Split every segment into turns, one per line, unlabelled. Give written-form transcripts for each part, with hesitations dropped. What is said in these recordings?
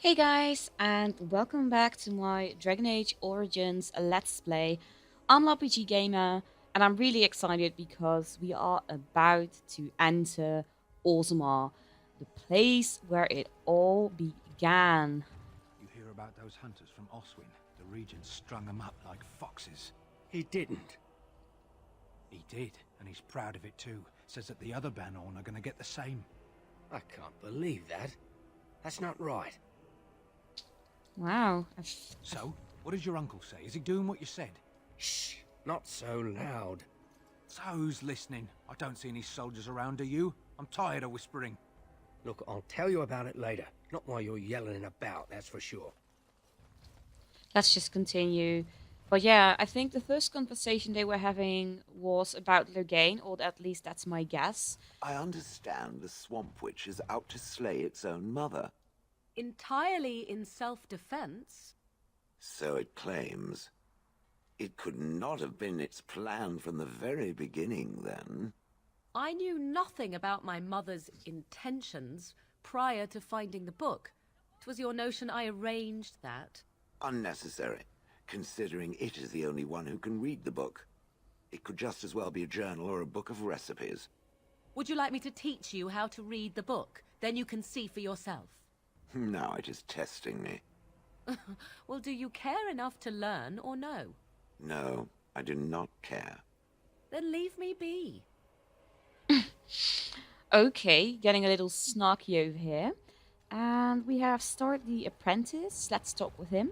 Hey guys, and welcome back to my Dragon Age Origins Let's Play. I'm Larpg Gamer, and I'm really excited because we are about to enter Orzammar, the place where it all began.
You hear about those hunters from Oswin? The Regent strung them up like foxes.
He didn't.
He did, and he's proud of it too. Says that the other Banorn are gonna get the same.
I can't believe that. That's not right.
Wow.
So, what does your uncle say? Is he doing what you said?
Shh, not so loud.
So who's listening? I don't see any soldiers around, do you? I'm tired of whispering.
Look, I'll tell you about it later. Not while you're yelling about, that's for sure.
Let's just continue. But yeah, I think the first conversation they were having was about Loghain, or at least that's my guess.
I understand the Swamp Witch is out to slay its own mother.
Entirely in self-defense?
So it claims. It could not have been its plan from the very beginning, then.
I knew nothing about my mother's intentions prior to finding the book. It was your notion I arranged that.
Unnecessary, considering it is the only one who can read the book. It could just as well be a journal or a book of recipes.
Would you like me to teach you how to read the book? Then you can see for yourself.
Now it is testing me.
Well, do you care enough to learn or no?
No, I do not care.
Then leave me be.
Okay, getting a little snarky over here. And we have Start the Apprentice. Let's talk with him.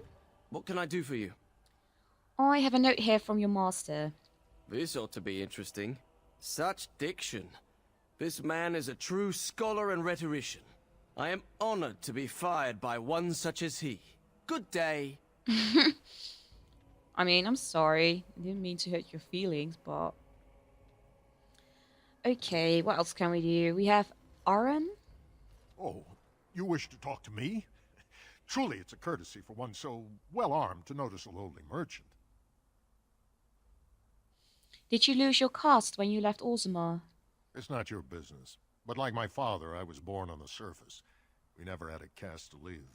What can I do for you?
I have a note here from your master.
This ought to be interesting. Such diction. This man is a true scholar and rhetorician. I am honored to be fired by one such as he. Good day.
I mean, I'm sorry. I didn't mean to hurt your feelings, but... Okay, what else can we do? We have Aaron.
Oh, you wish to talk to me? Truly, it's a courtesy for one so well-armed to notice a lowly merchant.
Did you lose your caste when you left Orzammar?
It's not your business. But like my father, I was born on the surface. We never had a caste to leave.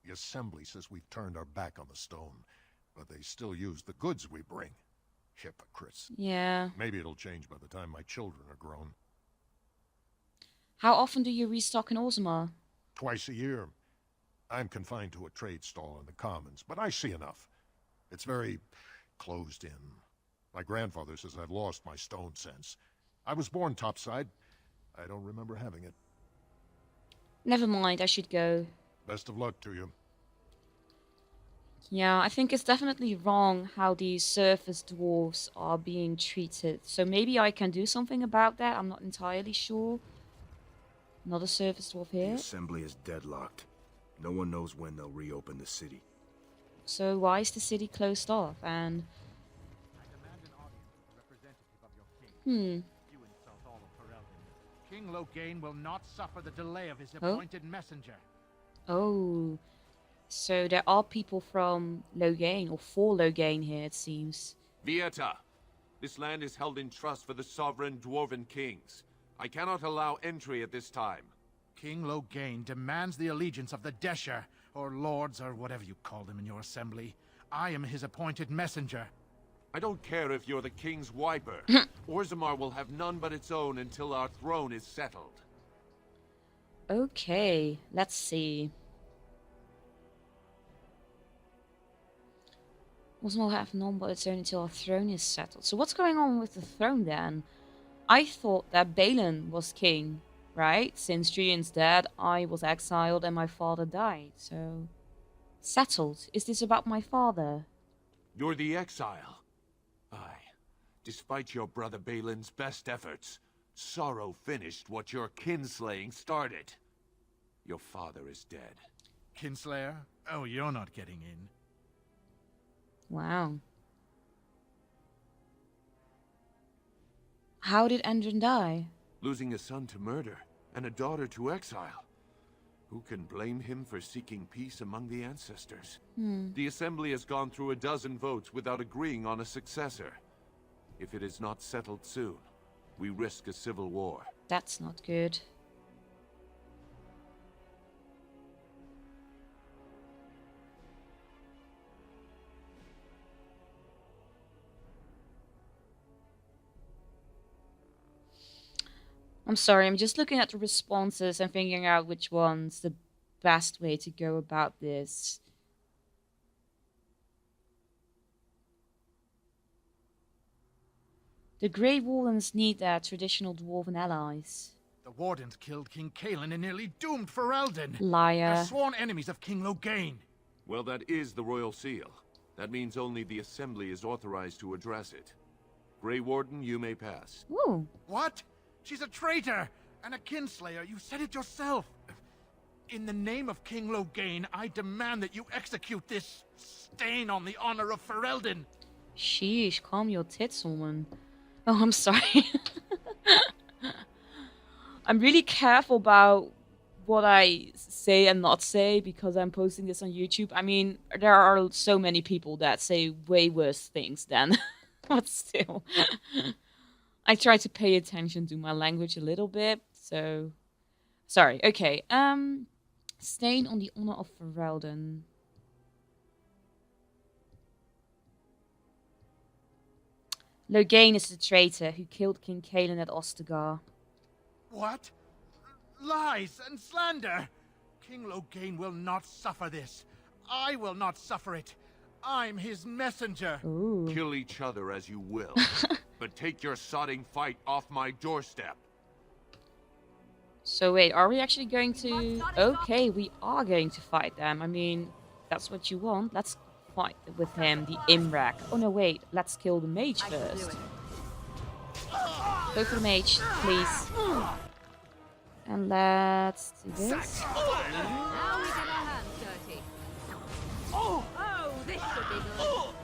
The Assembly says we've turned our back on the stone, but they still use the goods we bring. Hypocrites.
Yeah.
Maybe it'll change by the time my children are grown.
How often do you restock in Orzammar?
Twice a year. I'm confined to a trade stall in the commons, but I see enough. It's very closed in. My grandfather says I've lost my stone sense. I was born topside. I don't remember having it.
Never mind, I should go.
Best of luck to you.
Yeah, I think it's definitely wrong how these surface dwarves are being treated. So maybe I can do something about that. I'm not entirely sure. Another surface dwarf
The
here.
assembly is deadlocked. No one knows when they'll reopen the city.
So why is the city closed off? And
I demand an audience with the representative of your king. You insult all of Ferelden. King Loghain will not suffer the delay of his appointed messenger.
oh, so there are people from Loghain or for Loghain here, it seems.
Vieta, this land is held in trust for the sovereign dwarven kings. I cannot allow entry at this time.
King Loghain demands the allegiance of the Desher, or lords, or whatever you call them in your assembly. I am his appointed messenger.
I don't care if you're the king's wiper. Orzammar will have none but its own until our throne is settled.
Okay, let's see. Orzammar will have none but its own until our throne is settled. So what's going on with the throne then? I thought that Balin was king, right? Since Julian's dead, I was exiled and my father died, so... Settled. Is this about my father?
You're the exile. Aye. Despite your brother Balin's best efforts, sorrow finished what your kinslaying started. Your father is dead.
Kinslayer? Oh, you're not getting in.
Wow. How did Endrin die?
Losing a son to murder, and a daughter to exile. Who can blame him for seeking peace among the ancestors? The Assembly has gone through a dozen votes without agreeing on a successor. If it is not settled soon, we risk a civil war.
That's not good. I'm sorry, I'm just looking at the responses and figuring out which one's the best way to go about this. The Grey Wardens need their traditional dwarven allies.
The Wardens killed King Cailan and nearly doomed Ferelden.
Liar.
They're sworn enemies of King Loghain.
Well, that is the Royal Seal. That means only the Assembly is authorized to address it. Grey Warden, you may pass.
Ooh.
What? She's a traitor and a kinslayer. You said it yourself. In the name of King Loghain, I demand that you execute this stain on the honor of Ferelden.
Sheesh, calm your tits, woman. Oh, I'm sorry. I'm really careful about what I say and not say because I'm posting this on YouTube. I mean, there are so many people that say way worse things than... but still. I try to pay attention to my language a little bit, so... Sorry, okay. Stain on the honor of Ferelden. Loghain is the traitor who killed King Cailan at Ostagar.
What? Lies and slander! King Loghain will not suffer this. I will not suffer it. I'm his messenger.
Ooh.
Kill each other as you will, but take your sodding fight off my doorstep.
So wait, are we actually going to... Okay, we are going to fight them. I mean, that's what you want. Let's fight with him, the Imrak. Oh no, wait. Let's kill the mage first. Go for the mage, please. And let's do this.
Now we get our hands dirty. Oh, this should be good.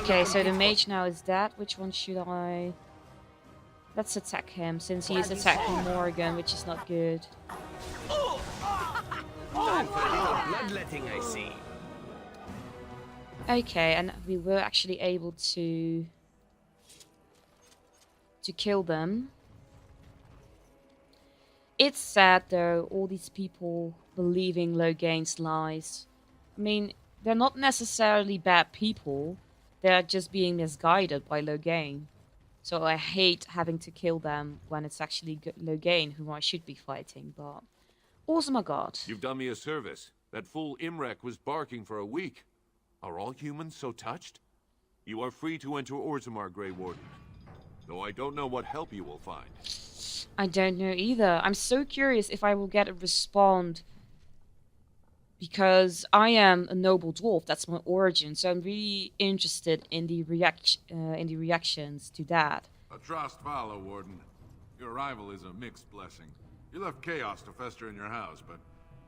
Okay, so the mage now is dead. Which one should I... Let's attack him, since he is attacking Morrigan, which is not good.
Bloodletting, I see.
Okay, and we were actually able to kill them. It's sad though, all these people believing Loghain's lies. I mean, they're not necessarily bad people, they're just being misguided by Loghain. So I hate having to kill them when it's actually Loghain whom I should be fighting, but... Orzammar God.
You've done me a service. That fool Imrak was barking for a week. Are all humans so touched? You are free to enter Orzammar, Grey Warden. Though I don't know what help you will find.
I don't know either. I'm so curious if I will get a respond. Because I am a noble dwarf, that's my origin, so I'm really interested in the reactions to that.
A trust follow, Warden. Your arrival is a mixed blessing. You left chaos to fester in your house, but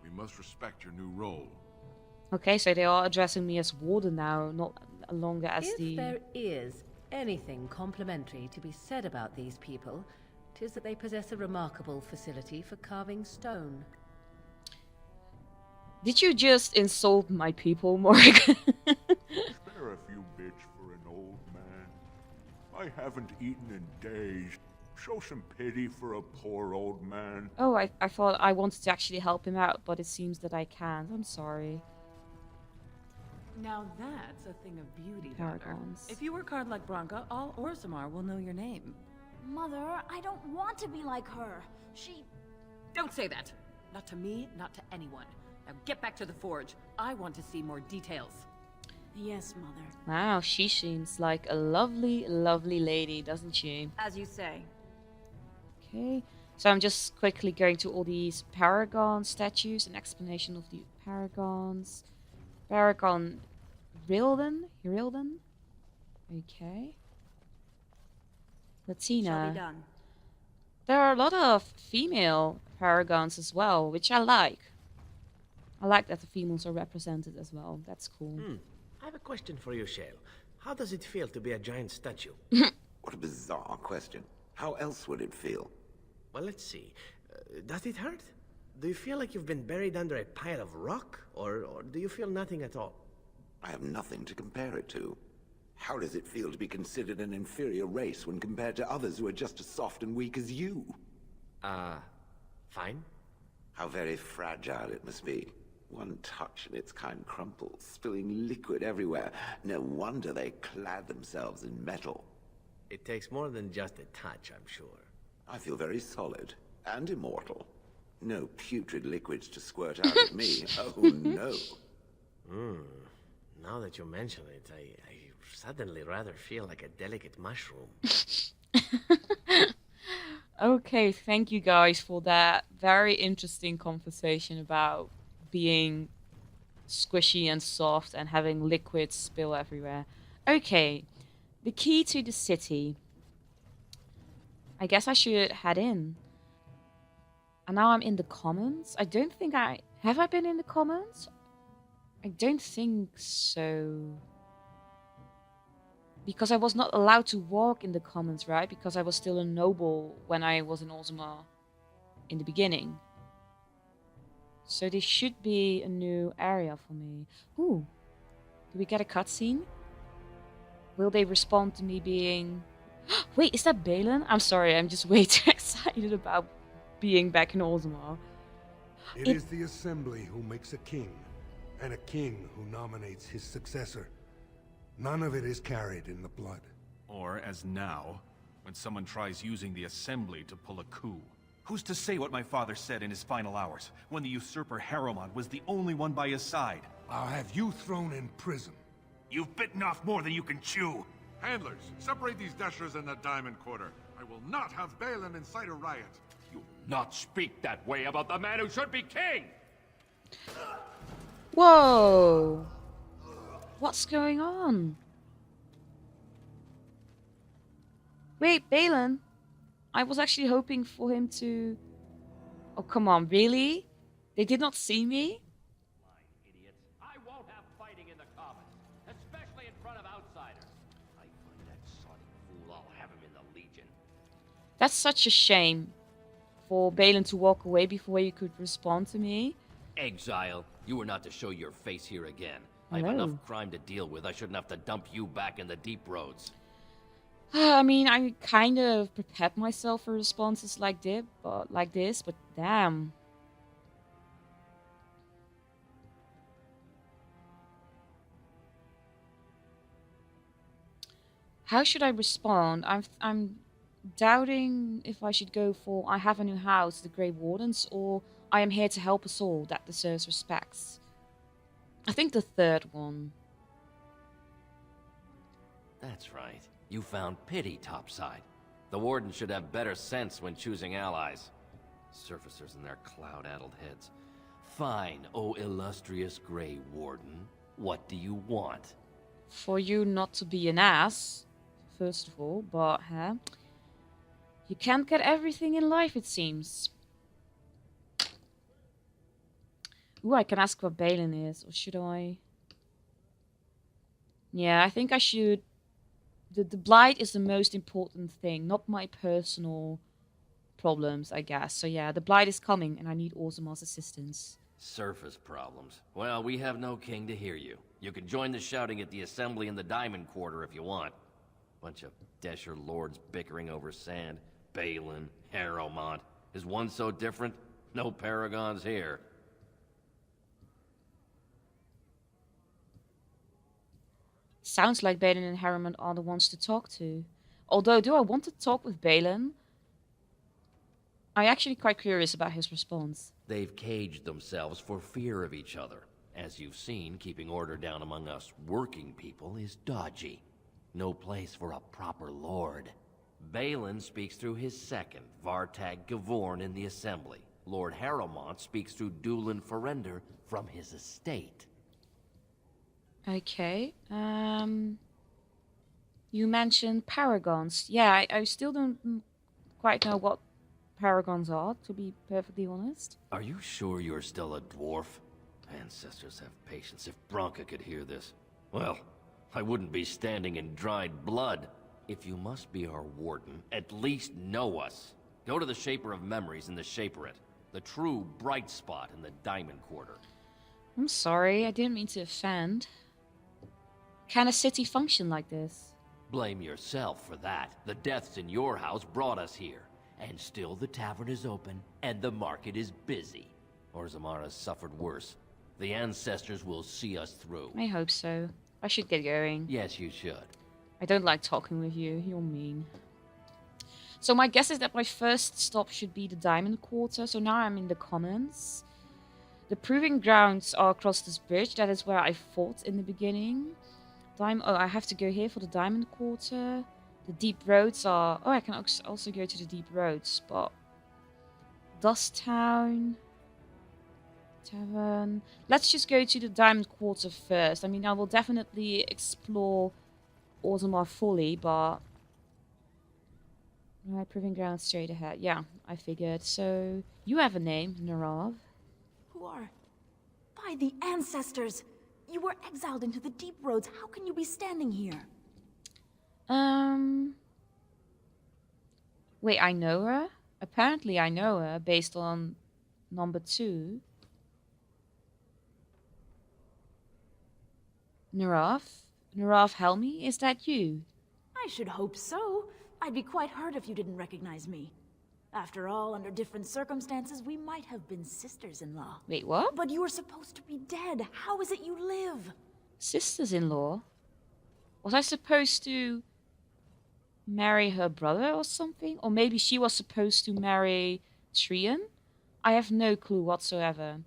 we must respect your new role.
Okay, so they are addressing me as Warden now, not longer as
If there is anything complimentary to be said about these people, 'tis that they possess a remarkable facility for carving stone.
Did you just insult my people, Morgan?
Spare a few bits for an old man. I haven't eaten in days. Show some pity for a poor old man.
Oh, I thought I wanted to actually help him out, but it seems that I can't. I'm sorry.
Now that's a thing of beauty,
Paragons.
daughter. If you work hard like Branka, all Orzammar will know your name.
Mother, I don't want to be like her. She...
Don't say that. Not to me, not to anyone. Now get back to the forge. I want to see more details.
Yes, Mother.
Wow, she seems like a lovely, lovely lady, doesn't she?
As you say.
Okay, so I'm just quickly going to all these Paragon statues, an explanation of the Paragons. Paragon Rilden? Okay. Latina.
Shall be done.
There are a lot of female Paragons as well, which I like. I like that the females are represented as well. That's cool.
I have a question for you, Shale. How does it feel to be a giant statue?
What a bizarre question. How else would it feel?
Well, let's see. Does it hurt? Do you feel like you've been buried under a pile of rock? Or do you feel nothing at all?
I have nothing to compare it to. How does it feel to be considered an inferior race when compared to others who are just as soft and weak as you?
Fine.
How very fragile it must be. One touch and its kind crumples, spilling liquid everywhere. No wonder they clad themselves in metal.
It takes more than just a touch, I'm sure.
I feel very solid and immortal. No putrid liquids to squirt out at me. Oh, no.
Now that you mention it, I suddenly rather feel like a delicate mushroom.
Okay, thank you guys for that very interesting conversation about being squishy and soft and having liquids spill everywhere. Okay, the key to the city. I guess I should head in. And now I'm in the commons. I don't think I... Have I been in the commons? I don't think so. Because I was not allowed to walk in the commons, right? Because I was still a noble when I was in Orzammar in the beginning. So this should be a new area for me. Ooh. Do we get a cutscene? Will they respond to me being... Wait, is that Balin? I'm sorry, I'm just way too excited about being back in Orzammar.
It is the Assembly who makes a king, and a king who nominates his successor. None of it is carried in the blood.
Or, as now, when someone tries using the Assembly to pull a coup. Who's to say what my father said in his final hours, when the usurper Harrowmont was the only one by his side?
I'll have you thrown in prison.
You've bitten off more than you can chew.
Handlers, separate these dashers in the Diamond Quarter. I will not have Balin incite a riot.
You will not speak that way about the man who should be king!
Whoa! What's going on? Wait, Balin? I was actually hoping for him to... Oh, come on, really? They did not see me?
Idiots. I won't have fighting in the Commons, especially in front of outsiders. I find that soddy fool, I'll have him in the Legion.
That's such a shame for Balin to walk away before you could respond to me.
Exile, you were not to show your face here again. I have enough crime to deal with. I shouldn't have to dump you back in the deep roads.
I mean, I kind of prepared myself for responses like this, but damn. How should I respond? I'm doubting if I should go for I have a new house, the Grey Wardens, or I am here to help us all that deserves respects. I think the third one.
That's right. You found pity topside. The Warden should have better sense when choosing allies. Surfacers and their cloud-addled heads. Fine, oh illustrious Grey Warden. What do you want?
For you not to be an ass, first of all, but you can't get everything in life, it seems. Ooh, I can ask what Balin is, or should I? Yeah, I think I should. The blight is the most important thing, not my personal problems, I guess. So yeah, the blight is coming, and I need Orzammar's assistance.
Surface problems. Well, we have no king to hear you. You can join the shouting at the Assembly in the Diamond Quarter if you want. Bunch of Desher lords bickering over sand. Balin, Harrowmont. Is one so different? No paragons here.
Sounds like Balin and Harrowmont are the ones to talk to. Although, do I want to talk with Balin? I'm actually quite curious about his response.
They've caged themselves for fear of each other. As you've seen, keeping order down among us working people is dodgy. No place for a proper lord. Balin speaks through his second, Vartag Gavorn, in the Assembly. Lord Harrowmont speaks through Dulin Ferender from his estate.
Okay. You mentioned paragons. Yeah, I still don't quite know what paragons are, to be perfectly honest.
Are you sure you're still a dwarf? Ancestors have patience. If Bronca could hear this. Well, I wouldn't be standing in dried blood. If you must be our warden, at least know us. Go to the Shaper of Memories in the Shaperate. The true bright spot in the Diamond Quarter.
I'm sorry, I didn't mean to offend. Can a city function like this?
Blame yourself for that. The deaths in your house brought us here. And still the tavern is open, and the market is busy. Orzammar has suffered worse. The ancestors will see us through.
I hope so. I should get going.
Yes, you should.
I don't like talking with you. You're mean. So my guess is that my first stop should be the Diamond Quarter. So now I'm in the Commons. The Proving Grounds are across this bridge. That is where I fought in the beginning. Oh, I have to go here for the Diamond Quarter. The Deep Roads are... Oh, I can also go to the Deep Roads, but... Dust Town... Tavern... Let's just go to the Diamond Quarter first. I mean, I will definitely explore Orzammar fully, but... Right, Proving Ground straight ahead. Yeah, I figured. So, you have a name, Narav.
Who are... By the ancestors! You were exiled into the Deep Roads. How can you be standing here?
Wait, I know her? Apparently I know her, based on number 2. Narav? Narav Helmi, is that you?
I should hope so. I'd be quite hurt if you didn't recognize me. After all, under different circumstances, we might have been sisters-in-law.
Wait, what?
But you were supposed to be dead. How is it you live?
Sisters-in-law? Was I supposed to marry her brother or something? Or maybe she was supposed to marry Trian? I have no clue whatsoever.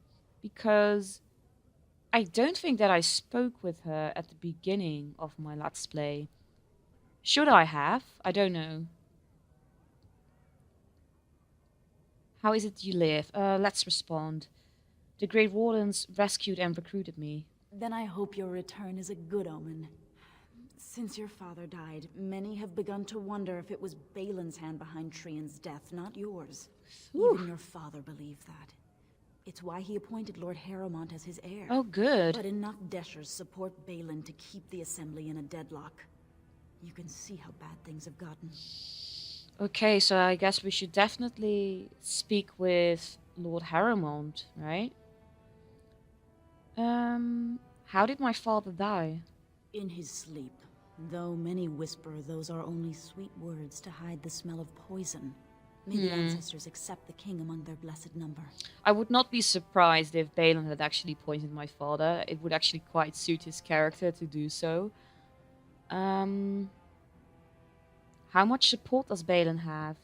Because I don't think that I spoke with her at the beginning of my Let's Play. Should I have? I don't know. How is it you live? Let's respond. The Great Wardens rescued and recruited me.
Then I hope your return is a good omen. Since your father died, many have begun to wonder if it was Balin's hand behind Trian's death, not yours. Even your father believed that. It's why he appointed Lord Harrowmont as his heir.
Oh, good.
But enough Deshers support Balin to keep the Assembly in a deadlock. You can see how bad things have gotten.
Okay, so I guess we should definitely speak with Lord Harrowmont, right? How did my father die?
In his sleep. Though many whisper those are only sweet words to hide the smell of poison. May the ancestors accept the king among their blessed number.
I would not be surprised if Balin had actually poisoned my father. It would actually quite suit his character to do so. How much support does Balin have?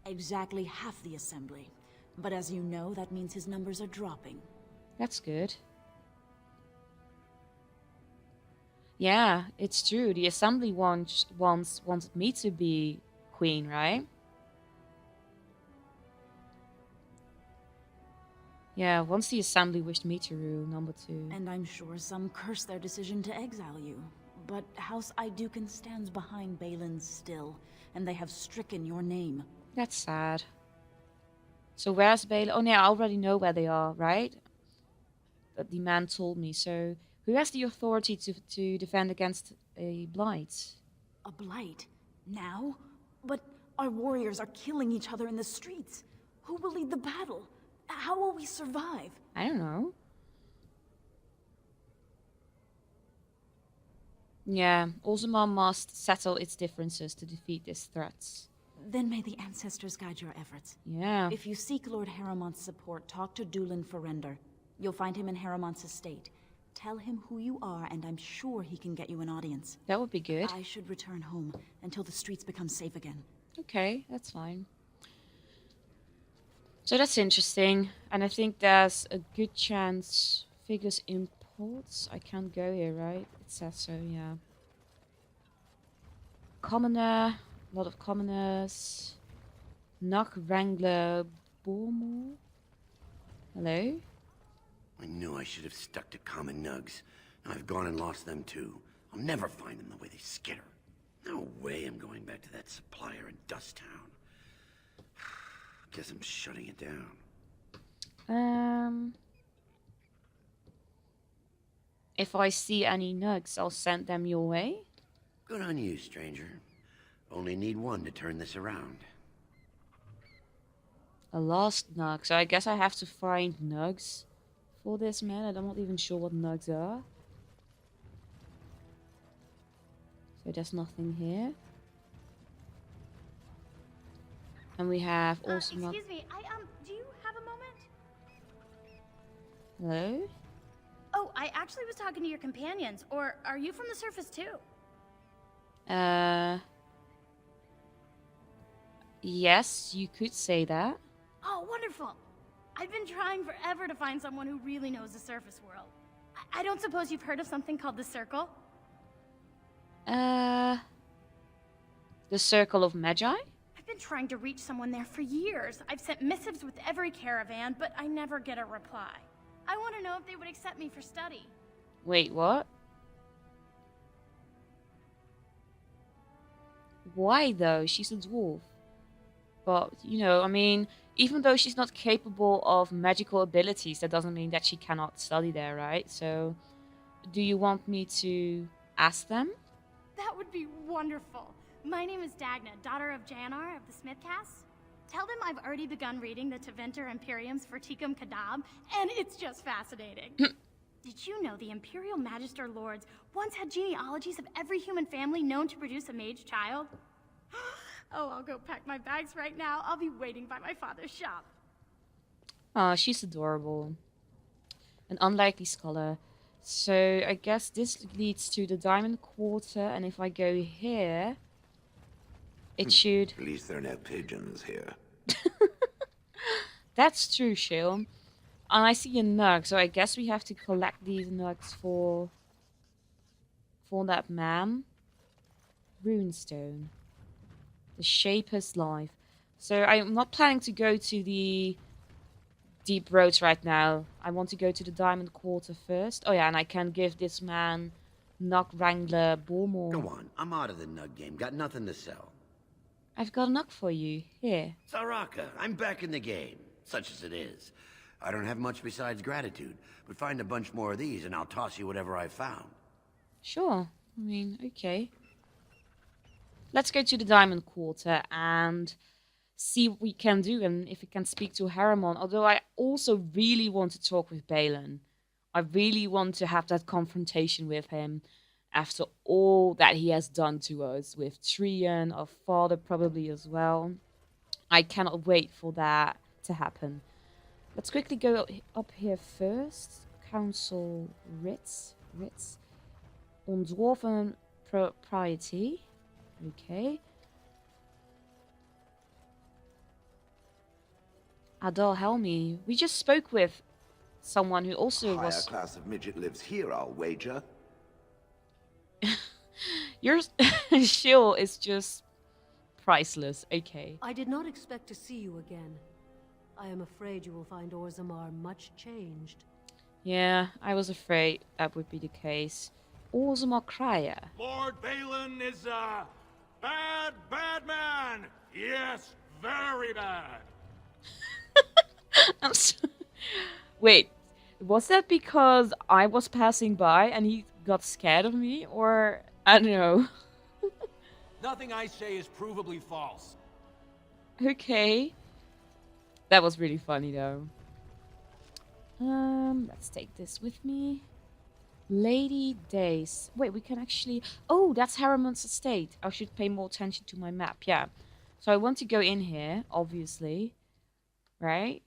Exactly half the Assembly. But as you know, that means his numbers are dropping.
That's good. Yeah, it's true. The Assembly once wanted me to be queen, right? Yeah, once the Assembly wished me to rule, number 2.
And I'm sure some curse their decision to exile you. But House Iduken stands behind Balin still, and they have stricken your name.
That's sad. So where's Balin? Oh, no, I already know where they are, right? But the man told me. So who has the authority to defend against a blight?
A blight? Now? But our warriors are killing each other in the streets. Who will lead the battle? How will we survive?
I don't know. Yeah, Orzammar must settle its differences to defeat these threats.
Then may the ancestors guide your efforts.
Yeah.
If you seek Lord Harrowmont's support, talk to Dulin Ferrender. You'll find him in Harrowmont's estate. Tell him who you are, and I'm sure he can get you an audience.
That would be good.
I should return home until the streets become safe again.
Okay, that's fine. So that's interesting. And I think there's a good chance figures imports. I can't go here, right? It says so, yeah. Commoner. A lot of commoners. Nock Wrangler Bormore. Hello?
I knew I should have stuck to common nugs. Now I've gone and lost them too. I'll never find them the way they skitter. No way I'm going back to that supplier in Dust Town. Guess I'm shutting it down.
If I see any nugs, I'll send them your way.
Good on you, stranger. Only need one to turn this around.
A lost nug. So I guess I have to find nugs for this man. I'm not even sure what nugs are. So there's nothing here. And we have also
Excuse me, do you have a moment?
Hello?
Oh, I actually was talking to your companions. Or are you from the surface too?
Yes, you could say that.
Oh, wonderful. I've been trying forever to find someone who really knows the surface world. I don't suppose you've heard of something called the Circle?
The Circle of Magi?
I've been trying to reach someone there for years. I've sent missives with every caravan, but I never get a reply. I want to know if they would accept me for study.
Wait, what? Why though? She's a dwarf. But, you know, I mean, even though she's not capable of magical abilities, that doesn't mean that she cannot study there, right? So, do you want me to ask them?
That would be wonderful. My name is Dagna, daughter of Janar of the Smithcast. Tell them I've already begun reading the Teventer Imperium's Verticum Kadab, and it's just fascinating. Did you know the Imperial Magister Lords once had genealogies of every human family known to produce a mage child? Oh, I'll go pack my bags right now. I'll be waiting by my father's shop.
Oh, she's adorable. An unlikely scholar. So, I guess this leads to the Diamond Quarter, and if I go here, it should...
At least there are no pigeons here.
That's true, Shill. And I see a nug, so I guess we have to collect these nugs for that man. Runestone. The Shaper's Life. So I'm not planning to go to the deep roads right now. I want to go to the Diamond Quarter first. Oh yeah, and I can give this man Nug Wrangler Bormore.
Go on, I'm out of the nug game. Got nothing to sell.
I've got a nug for you. Here.
Saraka, I'm back in the game, such as it is. I don't have much besides gratitude, but find a bunch more of these and I'll toss you whatever I found.
Sure. I mean, okay. Let's go to the Diamond Quarter and see what we can do and if we can speak to Harriman. Although I also really want to talk with Balin. I really want to have that confrontation with him after all that he has done to us with Trian, our father probably as well. I cannot wait for that to happen. Let's quickly go up here first. Council Writs. On Dwarven Propriety. Okay. Adal Helmi. We just spoke with someone who also
Higher
was...
class of midget lives here, I'll wager.
Your shield is just priceless. Okay.
I did not expect to see you again. I am afraid you will find Orzammar much changed.
Yeah, I was afraid that would be the case. Orzammar Cryer.
Lord Balin is a bad man. Yes, very bad.
I'm so... Wait, was that because I was passing by and he got scared of me? Or, I don't know.
Nothing I say is provably false.
Okay. That was really funny though. Let's take this with me. Lady Days. Wait, we can actually... Oh, that's Harriman's estate. I should pay more attention to my map, yeah. So I want to go in here, obviously. Right?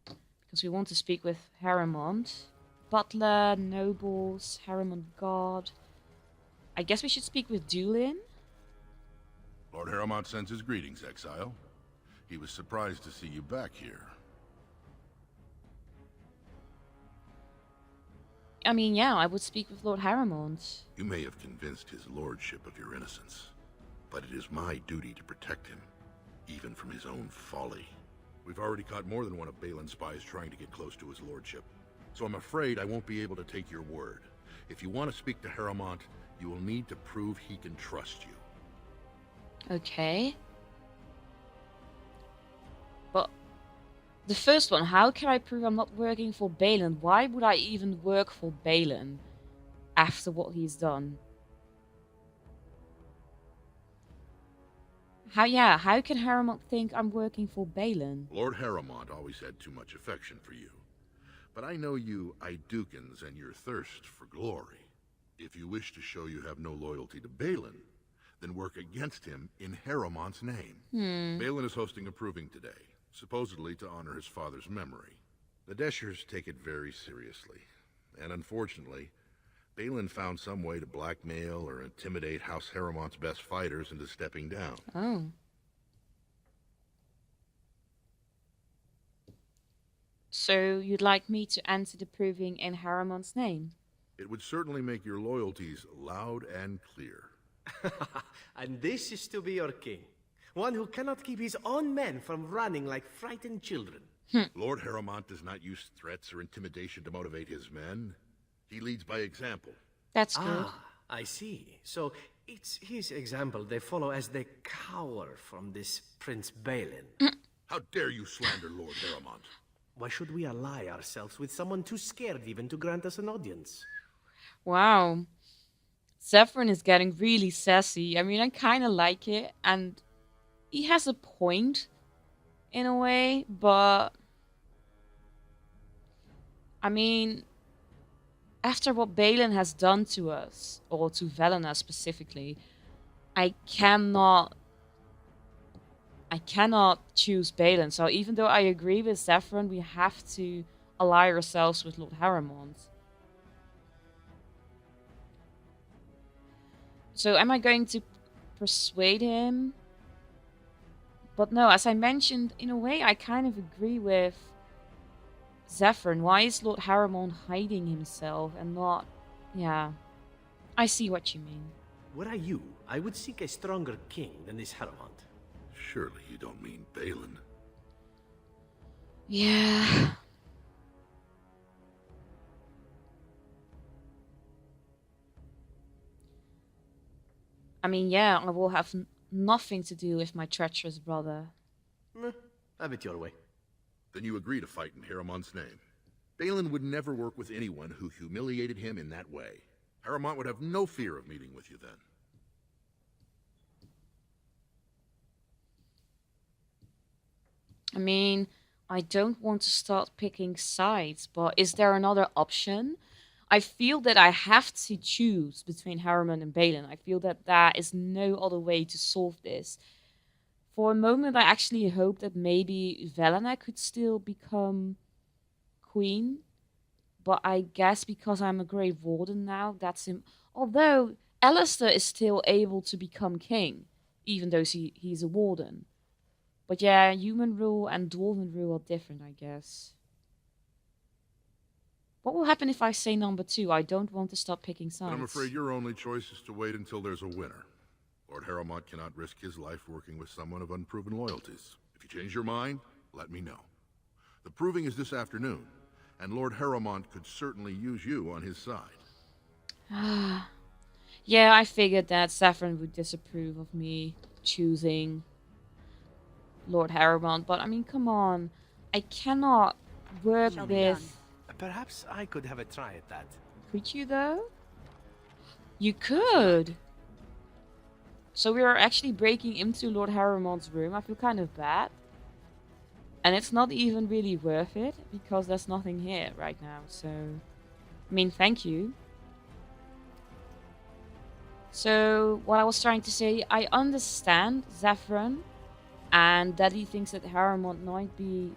Because we want to speak with Harriman. Butler, nobles, Harriman guard. I guess we should speak with Dulin.
Lord Harriman sends his greetings, exile. He was surprised to see you back here.
I mean, yeah, I would speak with Lord Harriman.
You may have convinced his lordship of your innocence, but it is my duty to protect him, even from his own folly. We've already caught more than one of Balin's spies trying to get close to his lordship, so I'm afraid I won't be able to take your word. If you want to speak to Harriman, you will need to prove he can trust you.
Okay. But the first one, how can I prove I'm not working for Balin? Why would I even work for Balin after what he's done? How can Harriman think I'm working for Balin?
Lord Harriman always had too much affection for you. But I know you Idukans and your thirst for glory. If you wish to show you have no loyalty to Balin, then work against him in Harriman's name. Balin is hosting a proving today, supposedly to honor his father's memory.
The Deschers take it very seriously. And unfortunately, Balin found some way to blackmail or intimidate House Harrowmont's best fighters into stepping down.
Oh. So you'd like me to enter the proving in Harriman's name?
It would certainly make your loyalties loud and clear.
And this is to be your king. One who cannot keep his own men from running like frightened children.
Lord Harrowmont does not use threats or intimidation to motivate his men. He leads by example.
That's good.
Ah, I see. So it's his example they follow as they cower from this Prince Balin.
How dare you slander Lord Harrowmont?
Why should we ally ourselves with someone too scared even to grant us an audience?
Wow. Zephyrin is getting really sassy. I mean, I kind of like it, and he has a point in a way, but I mean, after what Balin has done to us, or to Velena specifically, I cannot choose Balin. So even though I agree with Zephyrin, we have to ally ourselves with Lord Harrowmont. So am I going to persuade him? But no, as I mentioned, in a way I kind of agree with Zephyrin. Why is Lord Harrowmont hiding himself and not... Yeah, I see what you mean.
Were I you, I would seek a stronger king than this Harrowmont.
Surely you don't mean Balin.
Yeah. I mean, yeah, I will have nothing to do with my treacherous brother.
Have it your way.
Then you agree to fight in Harrowmont's name. Balin would never work with anyone who humiliated him in that way. Harrowmont would have no fear of meeting with you then.
I mean, I don't want to start picking sides, but is there another option? I feel that I have to choose between Harriman and Balin. I feel that there is no other way to solve this. For a moment, I actually hope that maybe Velena could still become queen. But I guess because I'm a Grey Warden now, that's him. Although Alistair is still able to become king, even though he's a warden. But yeah, human rule and dwarven rule are different, I guess. What will happen if I say number 2? I don't want to stop picking sides.
But I'm afraid your only choice is to wait until there's a winner. Lord Harrowmont cannot risk his life working with someone of unproven loyalties. If you change your mind, let me know. The proving is this afternoon, and Lord Harrowmont could certainly use you on his side.
Yeah, I figured that Saffron would disapprove of me choosing Lord Harrowmont, but I mean, come on. I cannot work with...
Perhaps I could have a try at that.
Could you, though? You could! So we are actually breaking into Lord Harrowmont's room. I feel kind of bad. And it's not even really worth it, because there's nothing here right now, so... I mean, thank you. So, what I was trying to say, I understand Zephyrin, and that he thinks that Harrowmont might be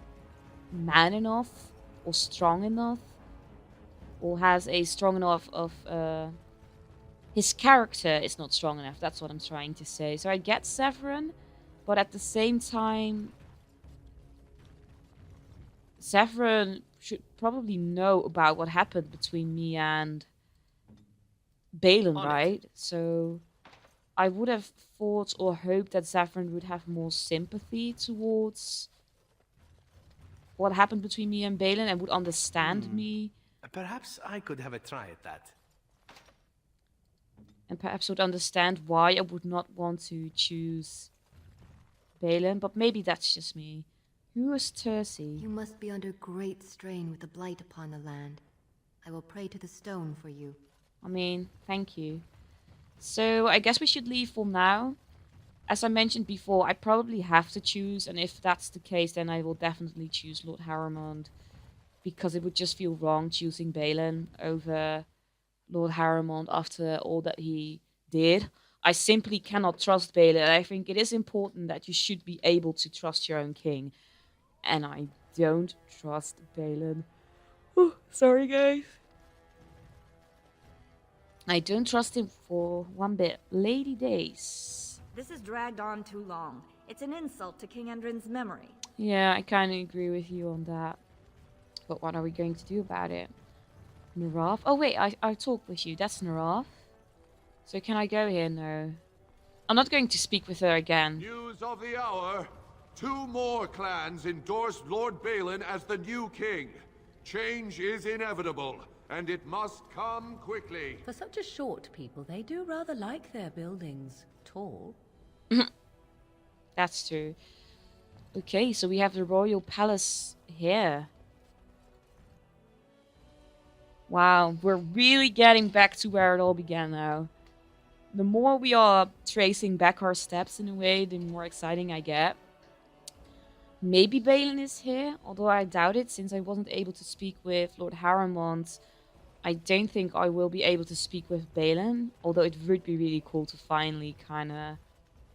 man enough, or strong enough, or has a strong enough of... his character is not strong enough, that's what I'm trying to say. So I get Zephyrin, but at the same time... Zephyrin should probably know about what happened between me and Balin, right? So I would have thought or hoped that Zephyrin would have more sympathy towards what happened between me and Balin and would understand me.
Perhaps I could have a try at that.
And perhaps would understand why I would not want to choose Balin, but maybe that's just me. Who is Tercy?
You must be under great strain with the blight upon the land. I will pray to the stone for you.
I mean, thank you. So, I guess we should leave for now. As I mentioned before, I probably have to choose, and if that's the case, then I will definitely choose Lord Harrowmont. Because it would just feel wrong choosing Balin over Lord Harrowmont after all that he did. I simply cannot trust Balin. I think it is important that you should be able to trust your own king. And I don't trust Balin. Oh, sorry, guys. I don't trust him for one bit. Lady Days.
This has dragged on too long. It's an insult to King Endrin's memory.
Yeah, I kind of agree with you on that. But what are we going to do about it? Narav? Oh, wait, I talked with you. That's Narav. So can I go here? No. I'm not going to speak with her again.
News of the hour. 2 more clans endorsed Lord Balin as the new king. Change is inevitable, and it must come quickly.
For such a short people, they do rather like their buildings tall.
That's true. Okay, so we have the royal palace here. Wow, we're really getting back to where it all began now. The more we are tracing back our steps in a way, the more exciting I get. Maybe Balin is here, although I doubt it since I wasn't able to speak with Lord Harrowmont. I don't think I will be able to speak with Balin, although it would be really cool to finally kind of,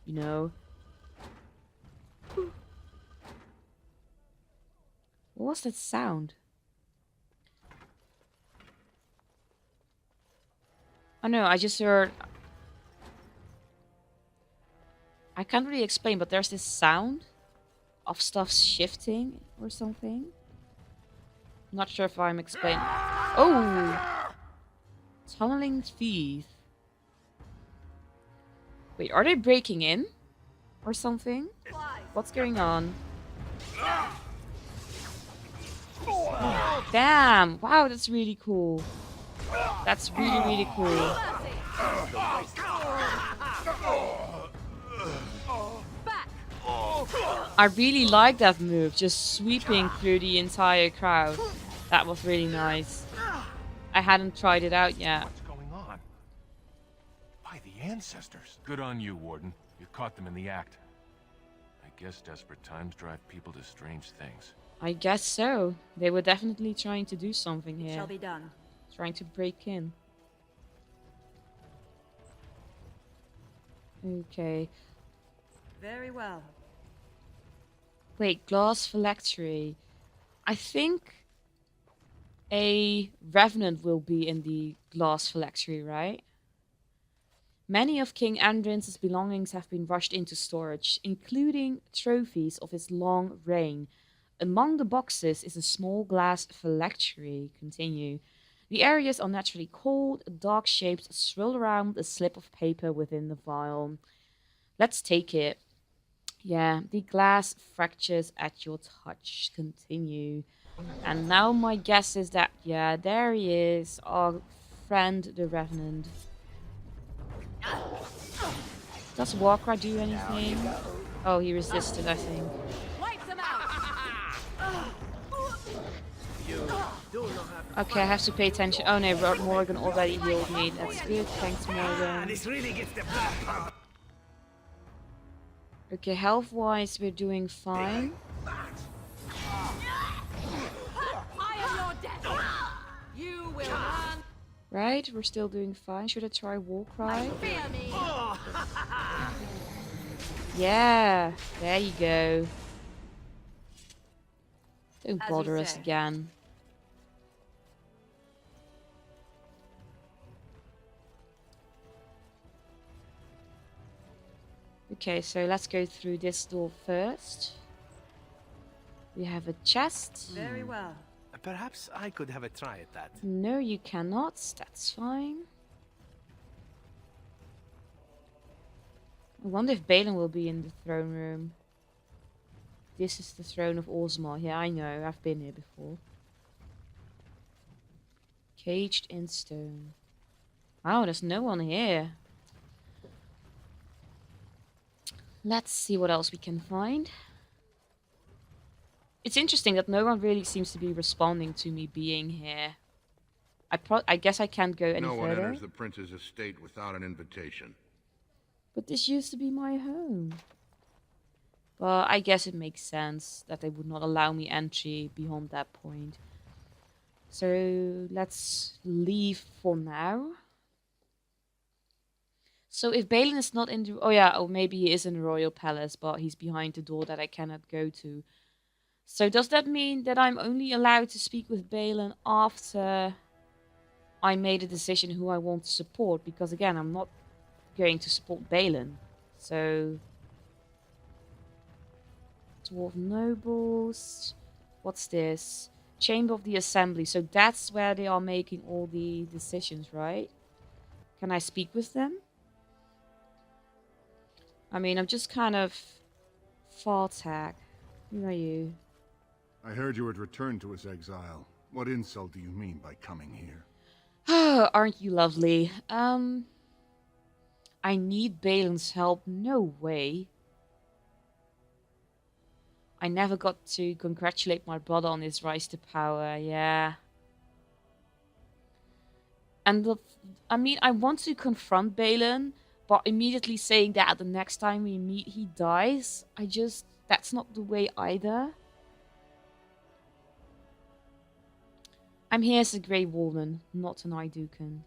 you know. What was that sound? Oh no, I just heard... I can't really explain, but there's this sound of stuff shifting or something. Not sure if I'm explaining. Oh! Tunneling thief. Wait, are they breaking in? Or something? What's going on? Damn! Wow, that's really cool. That's really, really cool. I really like that move, just sweeping through the entire crowd. That was really nice. I hadn't tried it out yet.
What's going on? By the ancestors. Good on you, Warden. You caught them in the act. I guess desperate times drive people to strange things.
I guess so. They were definitely trying to do something here.
Shall be done.
Trying to break in. Okay.
Very well.
Wait, glass phylactery. I think a revenant will be in the glass phylactery, right? Many of King Andrin's belongings have been rushed into storage, including trophies of his long reign. Among the boxes is a small glass phylactery. Continue. The areas are naturally cold, dark shapes swirl around a slip of paper within the vial. Let's take it. Yeah, the glass fractures at your touch. Continue. And now my guess is that, yeah, there he is, our friend the Revenant. Does Warcry do anything? Oh, he resisted, I think. Okay, I have to pay attention. Oh no, Morgan already healed me. That's good. Thanks, Morgan.
This really gets the blood.
Okay, health-wise, we're doing fine.
I am your death. You will run.
Right, we're still doing fine. Should I try Warcry?
Fear me.
Yeah, there you go. Don't
As
bother
you
us
say.
again. Okay, so let's go through this door first. We have a chest.
Very well.
Perhaps I could have a try at that.
No, you cannot. That's fine. I wonder if Balin will be in the throne room. This is the throne of Orzammar. Yeah, I know. I've been here before. Caged in stone. Wow, there's no one here. Let's see what else we can find. It's interesting that no one really seems to be responding to me being here. I guess I can't go any
No one
further.
enters the prince's estate without an invitation.
But this used to be my home. Well, I guess it makes sense that they would not allow me entry beyond that point. So let's leave for now. So if Balin is not in the... Oh yeah, or maybe he is in the royal palace, but he's behind the door that I cannot go to. So does that mean that I'm only allowed to speak with Balin after I made a decision who I want to support? Because again, I'm not going to support Balin. So Dwarf Nobles. What's this? Chamber of the Assembly. So that's where they are making all the decisions, right? Can I speak with them? I mean, I'm just kind of Fartag. Who are you?
I heard you had returned to his exile. What insult do you mean by coming here?
Aren't you lovely? I need Balin's help. No way. I never got to congratulate my brother on his rise to power. Yeah. And I mean, I want to confront Balin, but immediately saying that the next time we meet he dies, that's not the way either. I'm here as a Grey Woman, not an Idukan.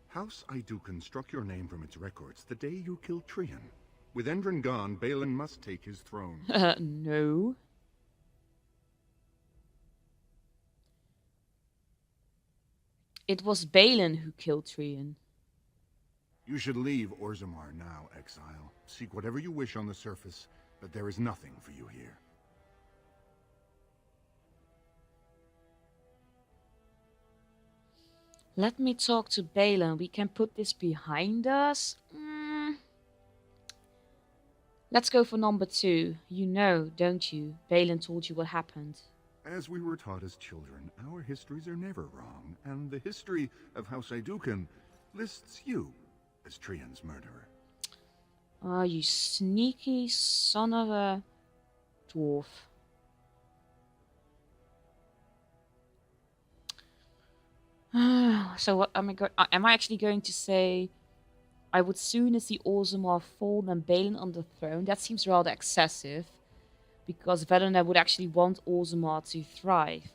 House Idukan struck your name from its records the day you killed Trian. With Endron gone, Balin must take his throne.
No. It was Balin who killed Trian.
You should leave Orzammar now, exile. Seek whatever you wish on the surface, but there is nothing for you here.
Let me talk to Balin. We can put this behind us. Let's go for number 2. You know, don't you? Balin told you what happened.
As we were taught as children, our histories are never wrong, and the history of House Idukan lists you as Trian's murderer.
Oh, you sneaky son of a dwarf. So what am I actually going to say? I would sooner see Orzammar fall than Balin on the throne. That seems rather excessive, because Valinor would actually want Orzammar to thrive.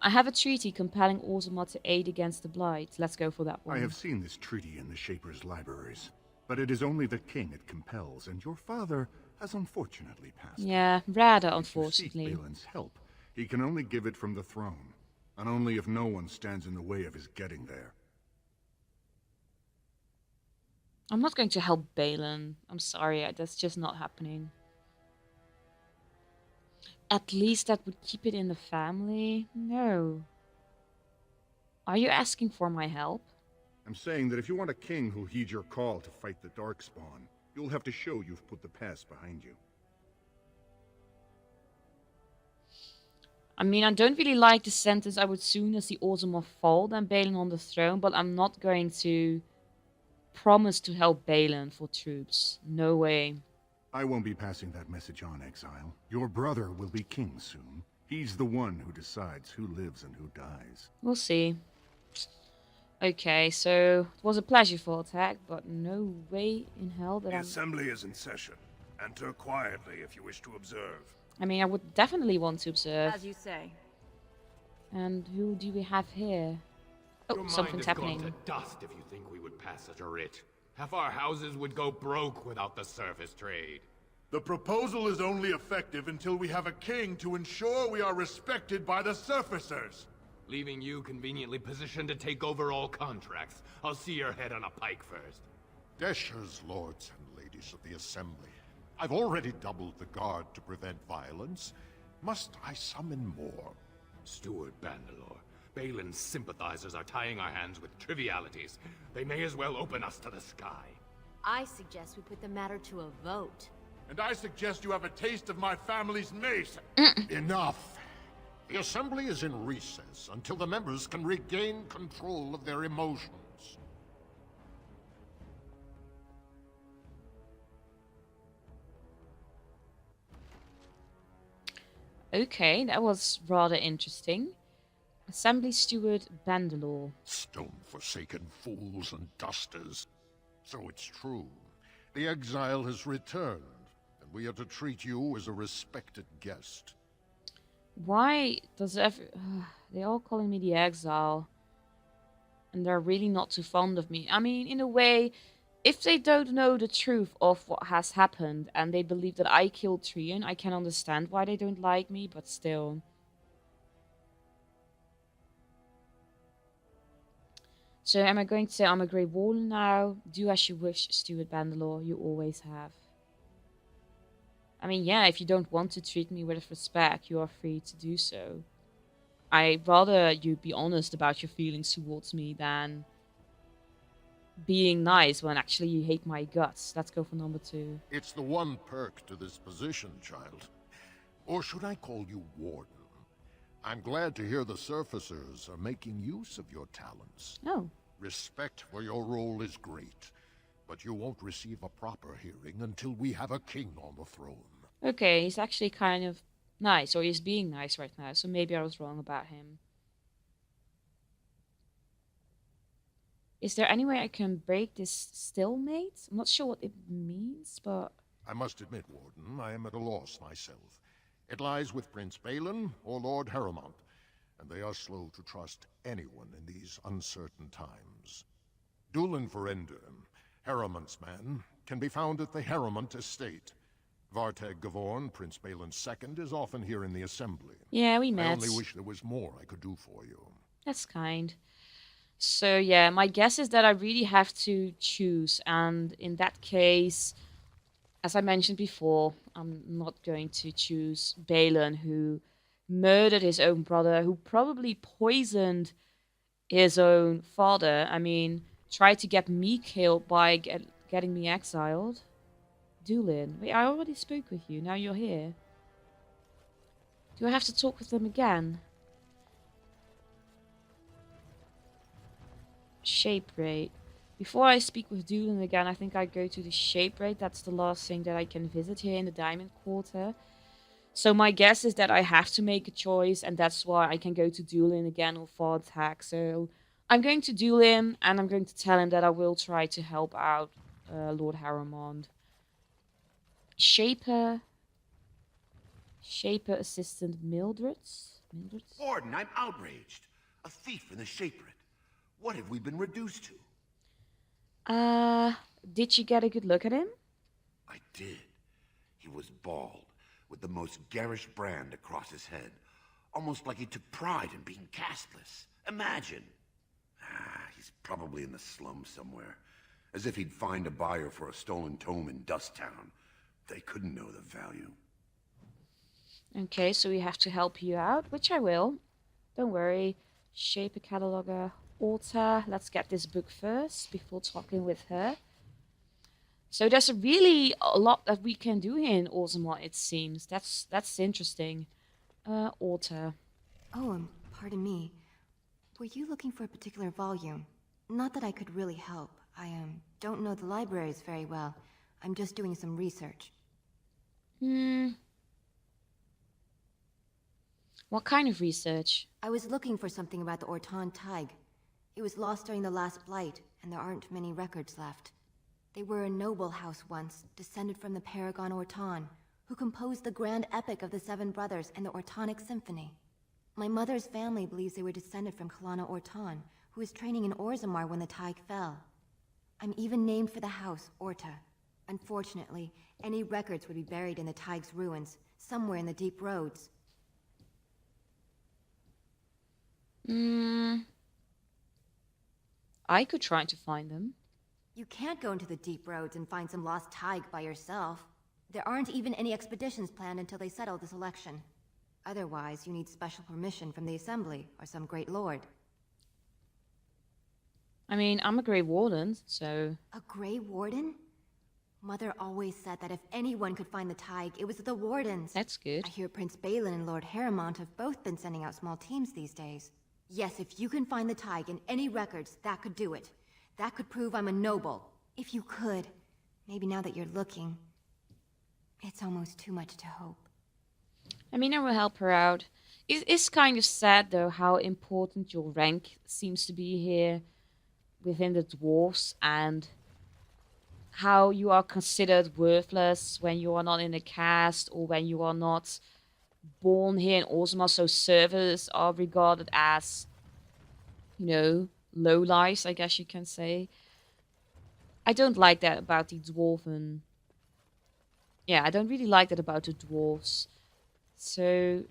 I have a treaty compelling Orzammar to aid against the Blight. Let's go for that one.
I have seen this treaty in the Shaper's libraries, but it is only the king it compels, and your father has unfortunately passed.
Yeah, rather unfortunately.
If you seek Balin's help, he can only give it from the throne, and only if no one stands in the way of his getting there.
I'm not going to help Balin. I'm sorry, that's just not happening. At least that would keep it in the family. No. Are you asking for my help?
I'm saying that if you want a king who'll heed your call to fight the Darkspawn, you'll have to show you've put the past behind you.
I mean, I don't really like the sentence, I would sooner see Orzammar fall than Balin on the throne, but I'm not going to promise to help Balin for troops. No way.
I won't be passing that message on, exile. Your brother will be king soon. He's the one who decides who lives and who dies.
We'll see. Okay, so it was a pleasure for attack, but no way in hell that
The assembly is in session. Enter quietly if you wish to observe.
I mean, I would definitely want to observe.
As you say.
And who do we have here? Oh,
Your
something's
mind
happening.
has gone to dust if you think we would pass such a writ. Half our houses would go broke without the surface trade.
The proposal is only effective until we have a king to ensure we are respected by the surfacers.
Leaving you conveniently positioned to take over all contracts. I'll see your head on a pike first.
Deshers, lords and ladies of the Assembly. I've already doubled the guard to prevent violence. Must I summon more?
Steward Bandalore, Balin's sympathizers are tying our hands with trivialities. They may as well open us to the sky.
I suggest we put the matter to a vote.
And I suggest you have a taste of my family's mace.
Enough! The Assembly is in recess until the members can regain control of their emotions.
Okay, that was rather interesting. Assembly Steward Bandalore.
Stone-forsaken fools and dusters. So it's true. The exile has returned, and we are to treat you as a respected guest.
Why does they're all calling me the exile, and they're really not too fond of me. I mean, in a way, If they don't know the truth of what has happened and they believe that I killed Trian, I can understand why they don't like me, but still. So am I going to say I'm a Grey Warden now? Do as you wish, Stuart Bandelor. You always have. I mean, yeah, if you don't want to treat me with respect, you are free to do so. I'd rather you be honest about your feelings towards me than being nice when actually you hate my guts. Let's go for number 2.
It's the one perk to this position, child. Or should I call you Warden? I'm glad to hear the surfacers are making use of your talents.
Oh.
Respect for your role is great, but you won't receive a proper hearing until we have a king on the throne.
Okay, he's actually kind of nice, or he's being nice right now, so maybe I was wrong about him. Is there any way I can break this stalemate? I'm not sure what it means, but...
I must admit, Warden, I am at a loss myself. It lies with Prince Balin or Lord Harrowmont, and they are slow to trust anyone in these uncertain times. Dulin Verender, Harrowmont's man, can be found at the Harrowmont estate. Vartag Gavorn, Prince Balin's second, is often here in the assembly.
Yeah, we met.
I only wish there was more I could do for you.
That's kind. So yeah, my guess is that I really have to choose, and in that case, as I mentioned before, I'm not going to choose Balin, who murdered his own brother, who probably poisoned his own father. I mean, tried to get me killed by getting me exiled. Dulin. Wait, I already spoke with you. Now you're here. Do I have to talk with them again? Shape rate. Before I speak with Dulin again, I think I go to the shape rate. That's the last thing that I can visit here in the Diamond Quarter. So my guess is that I have to make a choice, and that's why I can go to Dulin again or Vartag. So I'm going to Dulin, and I'm going to tell him that I will try to help out Lord Harrowmont. Shaper Assistant Mildred's?
Warden, I'm outraged. A thief in the Shaperate. What have we been reduced to?
Did you get a good look at him?
I did. He was bald, with the most garish brand across his head. Almost like he took pride in being castless. Imagine. He's probably in the slums somewhere. As if he'd find a buyer for a stolen tome in Dust Town. They couldn't know the value.
Okay, so we have to help you out, which I will. Don't worry. Shaper Cataloger Alta. Let's get this book first before talking with her. So there's really a lot that we can do here in Orzammar, it seems. That's interesting. Alta.
Oh, pardon me. Were you looking for a particular volume? Not that I could really help. I don't know the libraries very well. I'm just doing some research.
What kind of research?
I was looking for something about the Orton Tig. It was lost during the last Blight, and there aren't many records left. They were a noble house once, descended from the Paragon Orton, who composed the grand epic of the Seven Brothers and the Ortonic Symphony. My mother's family believes they were descended from Kalana Orton, who was training in Orzammar when the Tig fell. I'm even named for the house, Orta. Unfortunately, any records would be buried in the Tig's ruins, somewhere in the deep roads.
I could try to find them.
You can't go into the deep roads and find some lost Tig by yourself. There aren't even any expeditions planned until they settle this election. Otherwise, you need special permission from the Assembly or some great lord.
I mean, I'm a Grey Warden, so...
A Grey Warden? Mother always said that if anyone could find the Tig, it was the Wardens.
That's good.
I hear Prince Balin and Lord Harrowmont have both been sending out small teams these days. Yes, if you can find the Tig in any records, that could do it. That could prove I'm a noble. If you could. Maybe now that you're looking. It's almost too much to hope.
I mean, I will help her out. It's kind of sad, though, how important your rank seems to be here within the dwarves, and how you are considered worthless when you are not in a caste or when you are not born here in Orzammar. So servers are regarded as, you know, lowlifes, I guess you can say. I don't like that about the dwarven. Yeah, I don't really like that about the dwarves. So,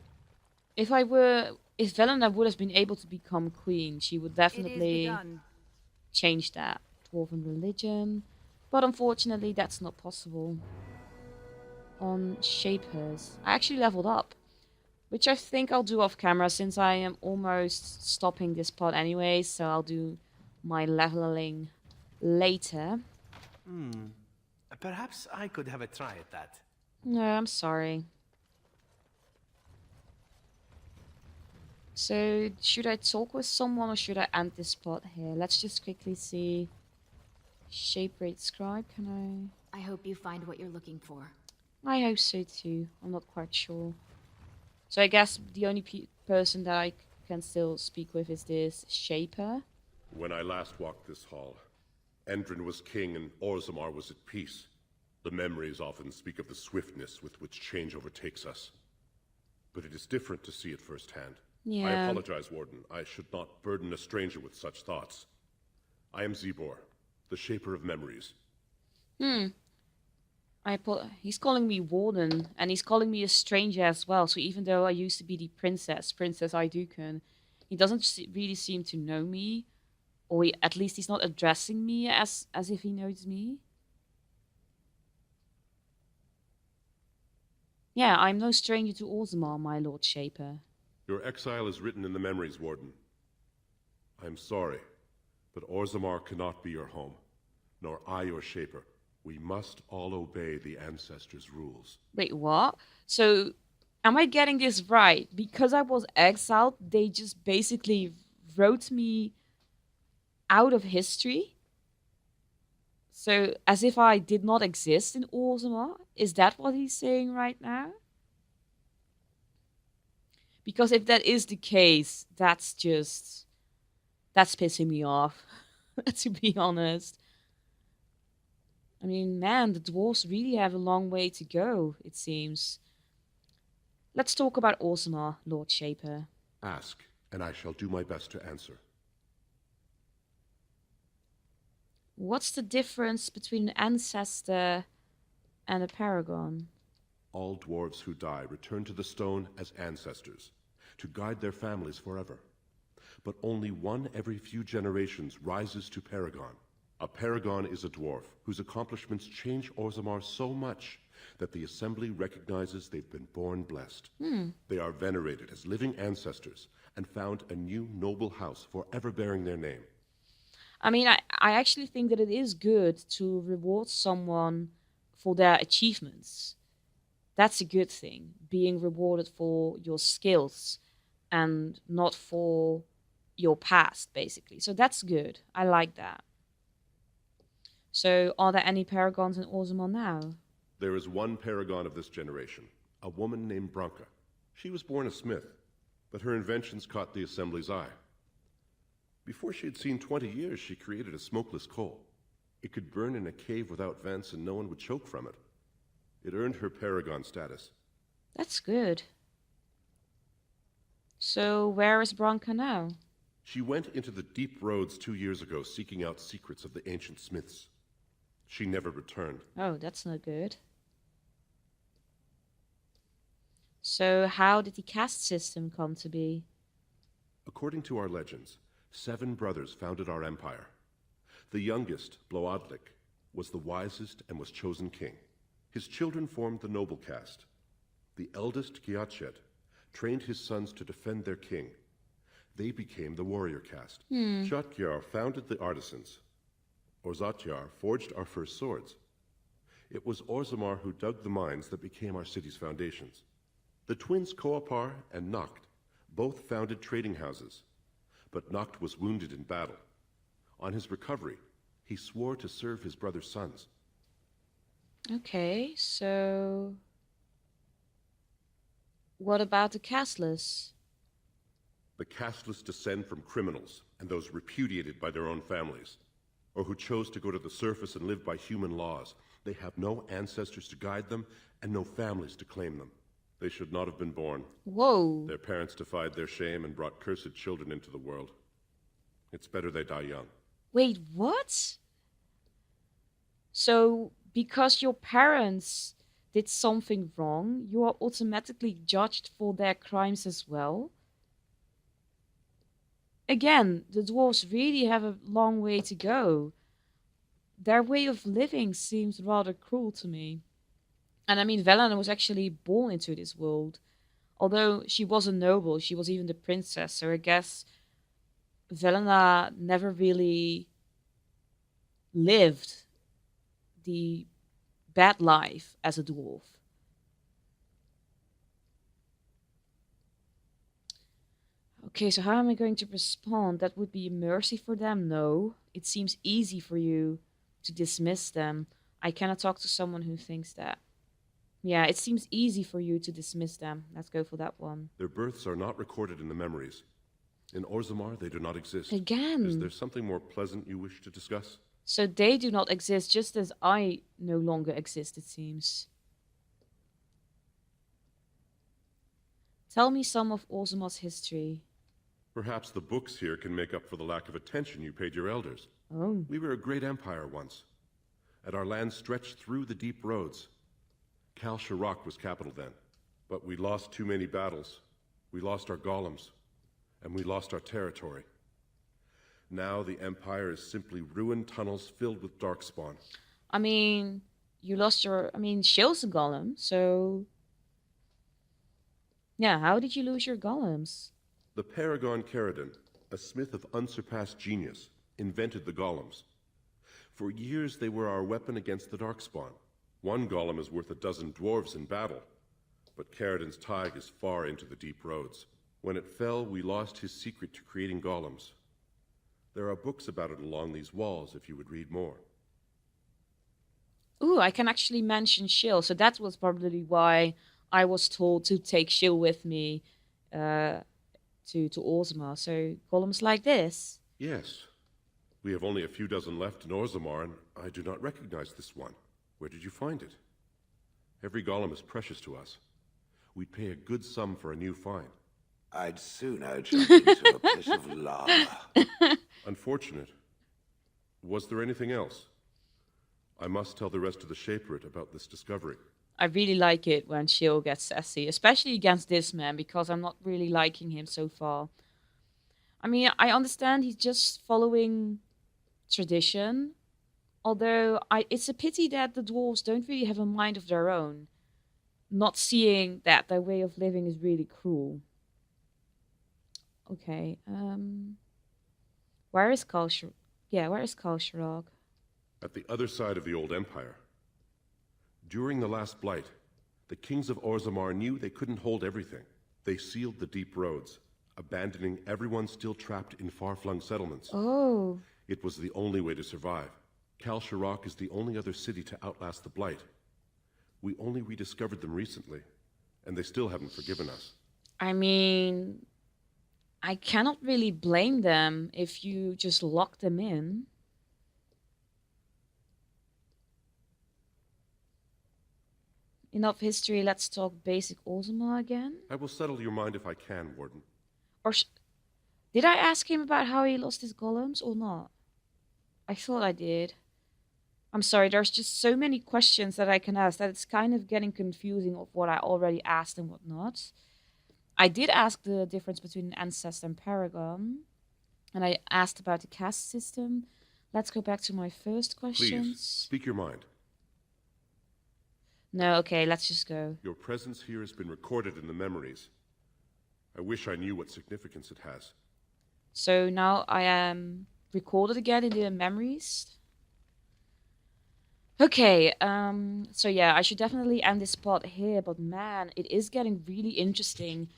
if Velena would have been able to become queen, she would
It is
definitely
begun.
change that dwarven religion. But unfortunately, that's not possible. On Shapers, I actually leveled up, which I think I'll do off camera since I am almost stopping this pod anyway, so I'll do my leveling later.
Perhaps I could have a try at that.
No, I'm sorry. So, should I talk with someone or should I end this pod here? Let's just quickly see. Shape rate scribe, can
I hope you find what you're looking for.
I hope so too. I'm not quite sure. So I guess the only person that I can still speak with is this Shaper.
When I last walked this hall, Endrin was king and Orzammar was at peace. The memories often speak of the swiftness with which change overtakes us. But it is different to see it firsthand.
Yeah.
I apologize, Warden. I should not burden a stranger with such thoughts. I am Zebor, the Shaper of Memories.
He's calling me Warden, and he's calling me a stranger as well. So even though I used to be the Princess Iduken, he doesn't really seem to know me, or at least he's not addressing me as if he knows me. Yeah, I'm no stranger to Orzammar, my Lord Shaper.
Your exile is written in the Memories, Warden. I am sorry, but Orzammar cannot be your home, nor I your Shaper. We must all obey the Ancestors' rules.
Wait, what? So, am I getting this right? Because I was exiled, they just basically wrote me out of history? So, as if I did not exist in Orzammar? Is that what he's saying right now? Because if that is the case, that's pissing me off, to be honest. I mean, man, the dwarves really have a long way to go, it seems. Let's talk about Orzammar, Lord Shaper.
Ask, and I shall do my best to answer.
What's the difference between an ancestor and a paragon?
All dwarves who die return to the stone as ancestors, to guide their families forever. But only one every few generations rises to paragon. A paragon is a dwarf whose accomplishments change Orzammar so much that the Assembly recognizes they've been born blessed. They are venerated as living ancestors and found a new noble house forever bearing their name.
I mean, I actually think that it is good to reward someone for their achievements. That's a good thing, being rewarded for your skills and not for your past, basically. So that's good. I like that. So, are there any paragons in Orzammar now?
There is one paragon of this generation, a woman named Branka. She was born a smith, but her inventions caught the Assembly's eye. Before she had seen 20 years, she created a smokeless coal. It could burn in a cave without vents and no one would choke from it. It earned her paragon status.
That's good. So, where is Branka now?
She went into the deep roads 2 years ago seeking out secrets of the ancient smiths. She never returned.
Oh, that's not good. So, how did the caste system come to be?
According to our legends, 7 brothers founded our empire. The youngest, Bloadlik, was the wisest and was chosen king. His children formed the noble caste. The eldest, Giachet, trained his sons to defend their king. They became the warrior caste. Jotgyar founded the artisans. Orzatyar forged our first swords. It was Orzammar who dug the mines that became our city's foundations. The twins Koapar and Noct both founded trading houses, but Noct was wounded in battle. On his recovery, he swore to serve his brother's sons.
Okay, so what about the casteless?
The casteless descend from criminals and those repudiated by their own families, or who chose to go to the surface and live by human laws. They have no ancestors to guide them and no families to claim them. They should not have been born.
Whoa.
Their parents defied their shame and brought cursed children into the world. It's better they die young.
Wait, what? So, because your parents did something wrong, you are automatically judged for their crimes as well. Again, the dwarves really have a long way to go. Their way of living seems rather cruel to me. And I mean, Velana was actually born into this world. Although she was a noble, she was even the princess, so I guess Velana never really lived the bad life as a dwarf. Okay, so how am I going to respond? That would be a mercy for them? No. It seems easy for you to dismiss them. I cannot talk to someone who thinks that. Yeah, it seems easy for you to dismiss them. Let's go for that one.
Their births are not recorded in the memories. In Orzammar, they do not exist.
Again.
Is there something more pleasant you wish to discuss?
So they do not exist just as I no longer exist, it seems. Tell me some of Orzammar's history.
Perhaps the books here can make up for the lack of attention you paid your elders.
Oh.
We were a great empire once, and our land stretched through the deep roads. Kal Shirak was capital then, but we lost too many battles. We lost our golems, and we lost our territory. Now the Empire is simply ruined tunnels filled with darkspawn.
I mean, you lost your... I mean, Shale's a golem, so... Yeah, how did you lose your golems?
The Paragon Caridin, a smith of unsurpassed genius, invented the golems. For years they were our weapon against the darkspawn. One golem is worth a dozen dwarves in battle, but Caridin's Tig is far into the deep roads. When it fell, we lost his secret to creating golems. There are books about it along these walls if you would read more.
Ooh, I can actually mention Shale, so that was probably why I was told to take Shale with me to Orzammar. So golems like this?
Yes. We have only a few dozen left in Orzammar, and I do not recognize this one. Where did you find it? Every golem is precious to us. We'd pay a good sum for a new find.
I'd sooner jump into a pit of lava.
Unfortunate. Was there anything else? I must tell the rest of the Shaperate about this discovery.
I really like it when Shale gets sassy, especially against this man, because I'm not really liking him so far. I mean, I understand he's just following tradition, although it's a pity that the dwarves don't really have a mind of their own, not seeing that their way of living is really cruel. Okay, where is where is Kal Shirak?
At the other side of the old empire. During the last blight, the kings of Orzammar knew they couldn't hold everything. They sealed the deep roads, abandoning everyone still trapped in far-flung settlements.
Oh.
It was the only way to survive. Kal Shirak is the only other city to outlast the blight. We only rediscovered them recently, and they still haven't forgiven us.
I mean, I cannot really blame them if you just lock them in. Enough history, let's talk basic Orzammar again.
I will settle your mind if I can, Warden.
Or did I ask him about how he lost his golems or not? I thought I did. I'm sorry, there's just so many questions that I can ask that it's kind of getting confusing of what I already asked and what not. I did ask the difference between Ancestor and Paragon, and I asked about the caste system. Let's go back to my first questions.
Please, speak your mind.
No, okay, let's just go.
Your presence here has been recorded in the memories. I wish I knew what significance it has.
So now I am recorded again in the memories. Okay, so yeah, I should definitely end this part here, but man, it is getting really interesting.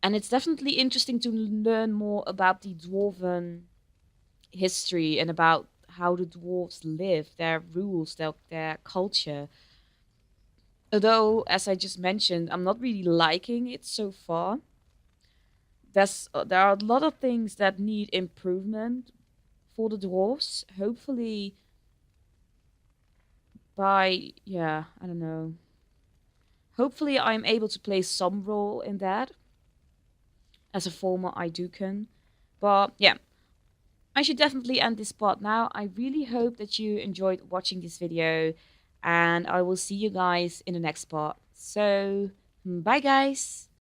And it's definitely interesting to learn more about the dwarven history and about how the dwarves live, their rules, their culture. Although, as I just mentioned, I'm not really liking it so far. There are a lot of things that need improvement for the dwarves. Hopefully, I don't know. Hopefully, I'm able to play some role in that as a former Idukan. But yeah, I should definitely end this part now. I really hope that you enjoyed watching this video, and I will see you guys in the next part. So, bye guys!